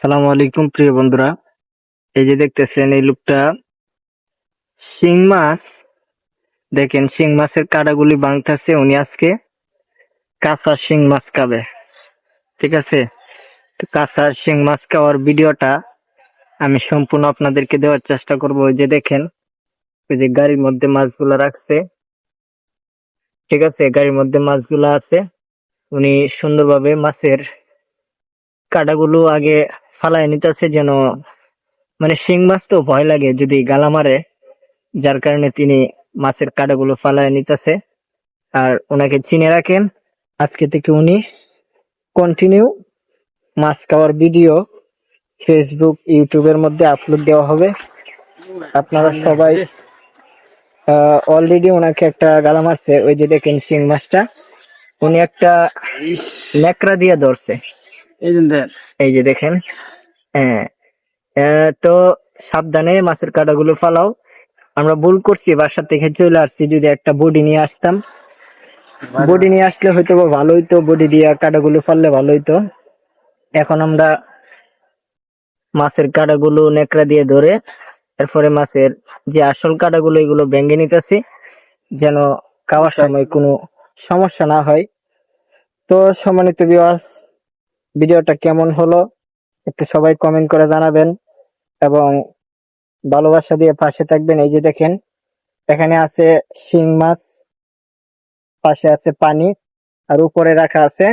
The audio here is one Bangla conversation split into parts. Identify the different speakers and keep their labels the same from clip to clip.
Speaker 1: আসসালামু আলাইকুম প্রিয় বন্ধুরা। এই যে দেখতেছেন এই লোকটা শিং মাছ, দেখেন শিং মাছের কাঁটাগুলি ভাঙতেছে। উনি আজকে কাঁচা শিং মাছ খাবে, ঠিক আছে? তো কাঁচা শিং মাছ খাওয়ার ভিডিওটা আমি সম্পূর্ণ আপনাদেরকে দেওয়ার চেষ্টা করব। ওই যে দেখেন, ওই যে গাড়ির মধ্যে মাছগুলা রাখছে, ঠিক আছে? গাড়ির মধ্যে মাছগুলা আছে। উনি সুন্দরভাবে মাছের কাঁটাগুলো আগে ফালায় নিতেছে, যেন মানে শিং মাছ তো ভয় লাগে যদি গালা মারে, যার কারণে তিনি মাছের কাঁটাগুলো ফালায় নিতেছে। আর ওনাকে চিনে রাখেন, আজকে থেকে উনি কন্টিনিউ মাছ খাওয়ার ভিডিও ফেসবুক ইউটিউবের মধ্যে আপলোড দেওয়া হবে। আপনারা সবাই অলরেডি ওনাকে একটা গালা মারছে, ওই যে দেখেন শিং মাছটা উনি একটা ন্যাকড়া দিয়ে ধরছে, এই যে দেখেন। হ্যাঁ, তো সাবধানে মাছের কাঁটাগুলো ফালাও। আমরা ভুল করছি, বাসা থেকে চলে আসছি, যদি একটা বডি নিয়ে আসতাম, বডি নিয়ে আসলে হয়তো ভালো হইতো, বডি দিয়ে কাঁটাগুলো ফাললে ভালো হইতো। এখন আমরা মাছের কাঁটাগুলো নেকড়া দিয়ে ধরে এরপরে মাছের যে আসল কাঁটাগুলো এগুলো ভেঙে নিতেছি, যেন খাওয়ার সময় কোনো সমস্যা না হয়। তো সম্মানিত ভিউয়ার্স, ভিডিওটা কেমন হলো একটু সবাই কমেন্ট করে জানাবেন এবং ভালোবাসা দিয়ে পাশে থাকবেন। এই যে দেখেন, এখানে আছে শিং মাছ, পাশে আছে পানি, আর উপরে রাখা আছে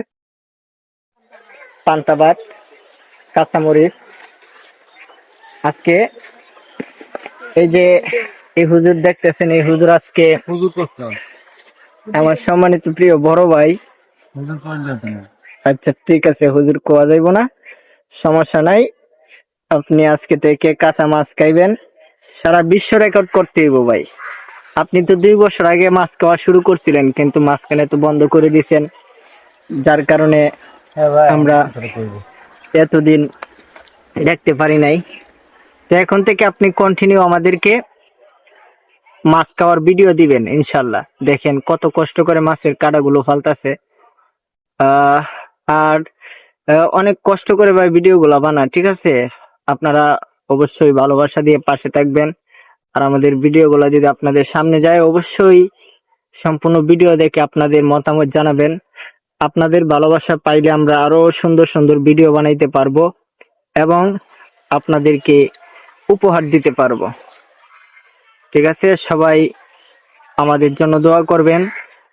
Speaker 1: পান্তা ভাত, কাঁচামরিচ। আজকে এই যে এই হুজুর দেখতেছেন, এই হুজুর আজকে আমার সম্মানিত প্রিয় বড় ভাই। আচ্ছা ঠিক আছে, হুজুর কোয়া যাইব না, সমস্যা নাই। আপনি আজকে থেকে কাঁচা মাছ খাইবেন, সারা বিশ্ব রেকর্ড করতে হইব ভাই। আপনি তো 2 বছর আগে মাছ খাওয়া শুরু করছিলেন, কিন্তু মাঝখানে তো বন্ধ করে দিয়েছেন, যার কারণে আমরা এতদিন দেখতে পারি নাই। তো এখন থেকে আপনি কন্টিনিউ আমাদেরকে মাছ খাওয়ার ভিডিও দিবেন ইনশাল্লাহ। দেখেন কত কষ্ট করে মাছের কাঁটাগুলো ফালতাছে। আহ আর অনেক কষ্ট করে ভাই ভিডিও গুলা বানান, ঠিক আছে? আপনারা অবশ্যই ভালোবাসা দিয়ে পাশে থাকবেন। আর আমাদের ভিডিও গুলা যদি আপনাদের সামনে যায়, অবশ্যই সম্পূর্ণ ভিডিও দেখে আপনাদের মতামত জানাবেন। আপনাদের ভালোবাসা পাইলে আমরা আরো সুন্দর সুন্দর ভিডিও বানাইতে পারবো এবং আপনাদেরকে উপহার দিতে পারবো, ঠিক আছে? সবাই আমাদের জন্য দোয়া করবেন।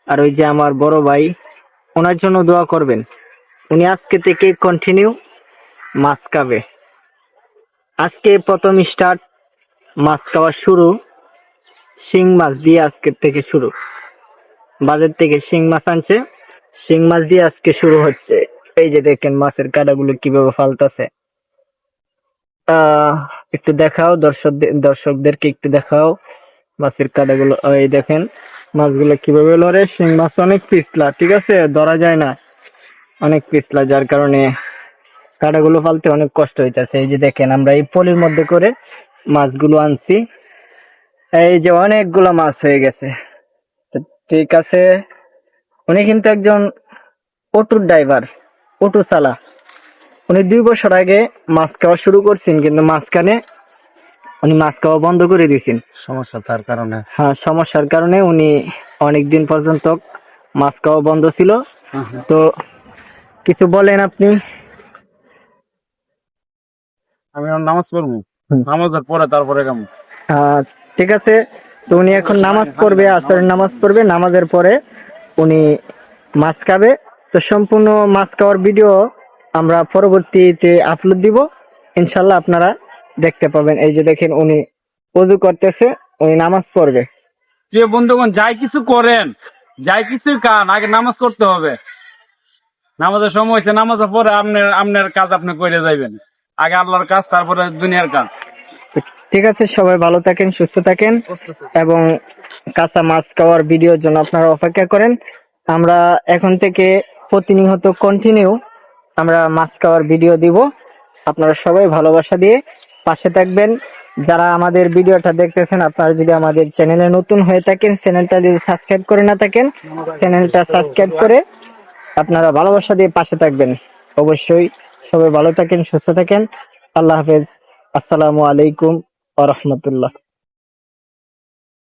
Speaker 1: আর ওই যে আমার বড় ভাই, ওনার জন্য দোয়া করবেন। উনি আজকে থেকে কন্টিনিউ মাছ খাবে। আজকে প্রথম স্টার্ট, মাছ খাওয়া শুরু শিং মাছ দিয়ে, আজকের থেকে শুরু। বাজার থেকে শিং মাছ আনছে, শিং মাছ দিয়ে আজকে শুরু হচ্ছে। এই যে দেখেন মাছের কাঁটাগুলো কিভাবে ফালতাছে। আহ একটু দেখাও দর্শকদেরকে একটু দেখাও মাছের কাঁটাগুলো। এই দেখেন মাছগুলো কিভাবে লড়ে। শিং মাছ অনেক পিছলা, ঠিক আছে, ধরা যায় না, অনেক পিছলা, যার কারণে কাঁটাগুলো ফালতে অনেক কষ্ট হইতেছে। এই যে দেখেন আমরা এই পলির মধ্যে করে মাছগুলো আনছি, এই যে অনেকগুলো মাছ হয়ে গেছে। তো ঠিক আছে, উনি কিন্তু একজন অটো ড্রাইভার, অটো চালা। উনি 2 বছর আগে মাছ খাওয়া শুরু করছেন, কিন্তু মাঝখানে উনি মাছ খাওয়া বন্ধ করে দিয়েছেন
Speaker 2: সমস্যার কারণে।
Speaker 1: হ্যাঁ, সমস্যার কারণে উনি অনেকদিন পর্যন্ত মাছ খাওয়া বন্ধ ছিল। তো কিছু বলেন আপনি।
Speaker 2: আমি নামাজ পড়বো, নামাজের পরে তারপরে কেমন।
Speaker 1: ঠিক আছে, তো উনি এখন নামাজ পড়বে, আসরের নামাজ পড়বে, নামাজের পরে উনি মাছ খাবে। তো সম্পূর্ণ মাছ খাওয়ার ভিডিও আমরা পরবর্তীতে আপলোড দিব ইনশাল্লাহ, আপনারা দেখতে পাবেন। এই যে দেখেন উনি ওযু করতেছে, উনি নামাজ পড়বে।
Speaker 2: প্রিয় বন্ধুগণ, যাই কিছু করেন, যাই কিছু কান, আগে নামাজ করতে হবে। নামাজের সময় হয়েছে, নামাজের পরে আপনার কাজ আপনি করে যাইবেন। আগে আল্লাহর কাজ, তারপরে দুনিয়ার কাজ।
Speaker 1: তো ঠিক আছে, সবাই ভালো থাকেন, সুস্থ থাকেন এবং কাঁচা মাছ খাওয়ার ভিডিওর জন্য আপনারা অপেক্ষা করেন। আমরা এখন থেকে প্রতিনিয়ত কন্টিনিউ আমরা মাছ খাওয়ার ভিডিও দিব। আপনারা সবাই ভালোবাসা দিয়ে পাশে থাকবেন। যারা আমাদের ভিডিওটা দেখতেছেন, আপনারা যদি আমাদের চ্যানেলে নতুন হয়ে থাকেন, চ্যানেলটা যদি সাবস্ক্রাইব করে না থাকেন, চ্যানেলটা সাবস্ক্রাইব করে আপনারা ভালোবাসা দিয়ে পাশে থাকবেন অবশ্যই। সবাই ভালো থাকেন, সুস্থ থাকেন। আল্লাহ হাফেজ। আসসালামু আলাইকুম ওয়া রাহমাতুল্লাহ।